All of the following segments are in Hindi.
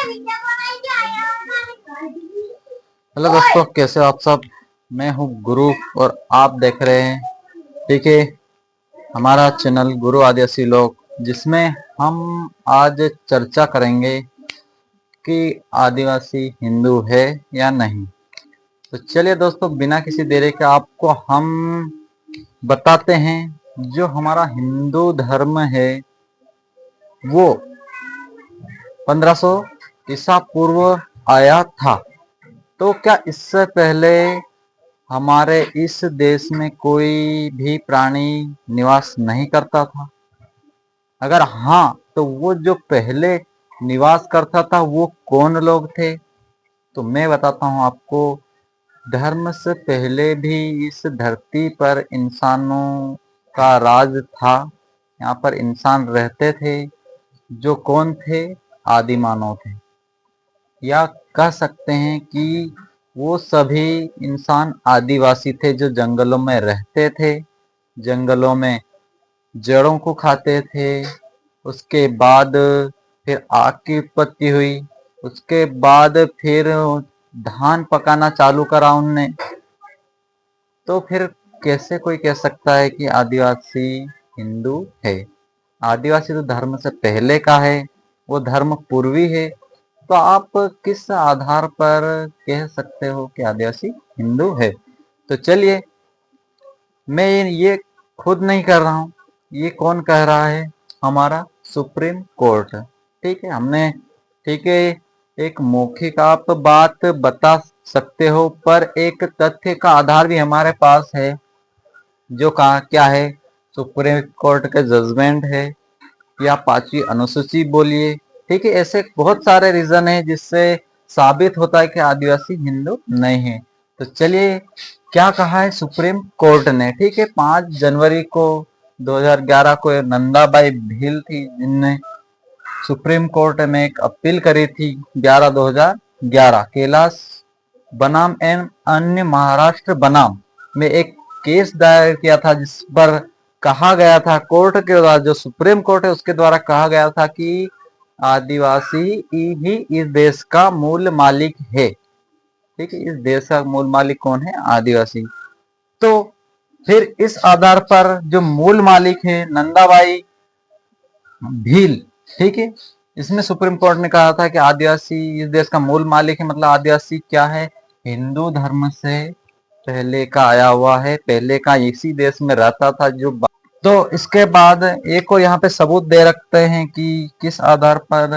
हेलो दोस्तों, कैसे हो आप सब। मैं हूं गुरु और आप देख रहे हैं, ठीक है, हमारा चैनल गुरु आदिवासी लोग, जिसमें हम आज चर्चा करेंगे कि आदिवासी हिंदू है या नहीं। तो चलिए दोस्तों, बिना किसी देरी के आपको हम बताते हैं, जो हमारा हिंदू धर्म है वो 1500 ईसा पूर्व आया था। तो क्या इससे पहले हमारे इस देश में कोई भी प्राणी निवास नहीं करता था? अगर हाँ, तो वो जो पहले निवास करता था वो कौन लोग थे? तो मैं बताता हूँ आपको। धर्म से पहले भी इस धरती पर इंसानों का राज था। यहाँ पर इंसान रहते थे, जो कौन थे? आदि मानव थे, या कह सकते हैं कि वो सभी इंसान आदिवासी थे जो जंगलों में रहते थे, जंगलों में जड़ों को खाते थे। उसके बाद फिर आग की उत्पत्ति हुई। उसके बाद फिर धान पकाना चालू करा उनने। तो फिर कैसे कोई कह सकता है कि आदिवासी हिंदू है? आदिवासी तो धर्म से पहले का है, वो धर्म पूर्वी है। तो आप किस आधार पर कह सकते हो कि आदिवासी हिंदू है? तो चलिए, मैं ये खुद नहीं कर रहा हूँ, ये कौन कह रहा है? हमारा सुप्रीम कोर्ट। ठीक है, हमने, ठीक है, एक मौखिक आप बात बता सकते हो, पर एक तथ्य का आधार भी हमारे पास है। जो कहा क्या है? सुप्रीम कोर्ट के जजमेंट है, या 5वीं अनुसूची बोलिए। ठीक है, ऐसे बहुत सारे रीजन है जिससे साबित होता है कि आदिवासी हिंदू नहीं है। तो चलिए, क्या कहा है सुप्रीम कोर्ट ने? ठीक है, 5 जनवरी को 2011 को नंदाबाई भील थी, जिनने सुप्रीम कोर्ट में एक अपील करी थी। 11/2011 कैलाश बनाम एवं अन्य महाराष्ट्र बनाम में एक केस दायर किया था, जिस पर कहा गया था, कोर्ट के द्वारा, जो सुप्रीम कोर्ट है उसके द्वारा कहा गया था कि आदिवासी ही इस देश का मूल मालिक है। ठीक है, इस देश का मूल मालिक कौन है? आदिवासी। तो फिर इस आधार पर जो मूल मालिक है नंदाबाई भील, ठीक है, इसमें सुप्रीम कोर्ट ने कहा था कि आदिवासी इस देश का मूल मालिक है। मतलब आदिवासी क्या है? हिंदू धर्म से पहले का आया हुआ है, पहले का इसी देश में रहता था। जो तो इसके बाद एक को यहाँ पे सबूत दे रखते हैं कि किस आधार पर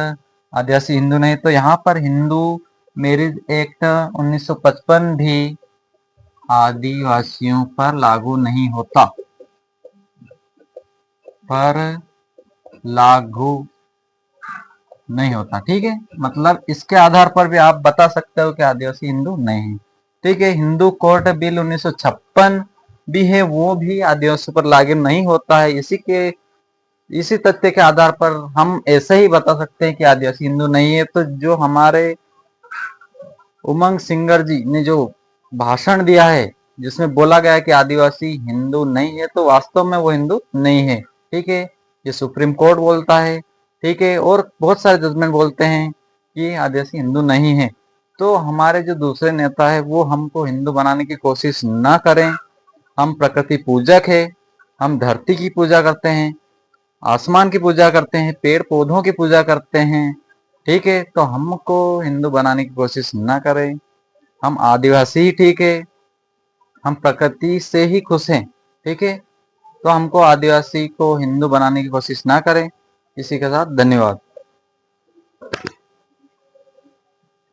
आदिवासी हिंदू नहीं। तो यहाँ पर हिंदू मैरिज एक्ट 1955 भी आदिवासियों पर लागू नहीं होता, पर लागू नहीं होता। ठीक है, मतलब इसके आधार पर भी आप बता सकते हो कि आदिवासी हिंदू नहीं है। ठीक है, हिंदू कोर्ट बिल 1956 भी है, वो भी आदिवासी पर लागू नहीं होता है। इसी तथ्य के आधार पर हम ऐसे ही बता सकते हैं कि आदिवासी हिंदू नहीं है। तो जो हमारे उमंग सिंगर जी ने जो भाषण दिया है, जिसमें बोला गया है कि आदिवासी हिंदू नहीं है, तो वास्तव में वो हिंदू नहीं है। ठीक है, ये सुप्रीम कोर्ट बोलता है। ठीक है, और बहुत सारे जजमेंट बोलते हैं कि आदिवासी हिंदू नहीं है। तो हमारे जो दूसरे नेता है वो हमको हिंदू बनाने की कोशिश ना करें। हम प्रकृति पूजक है, हम धरती की पूजा करते हैं, आसमान की पूजा करते हैं, पेड़ पौधों की पूजा करते हैं। ठीक है, तो हमको हिंदू बनाने की कोशिश ना करें। हम आदिवासी ही ठीक है, हम प्रकृति से ही खुश हैं। ठीक है, तो हमको आदिवासी को हिंदू बनाने की कोशिश ना करें। इसी के साथ धन्यवाद।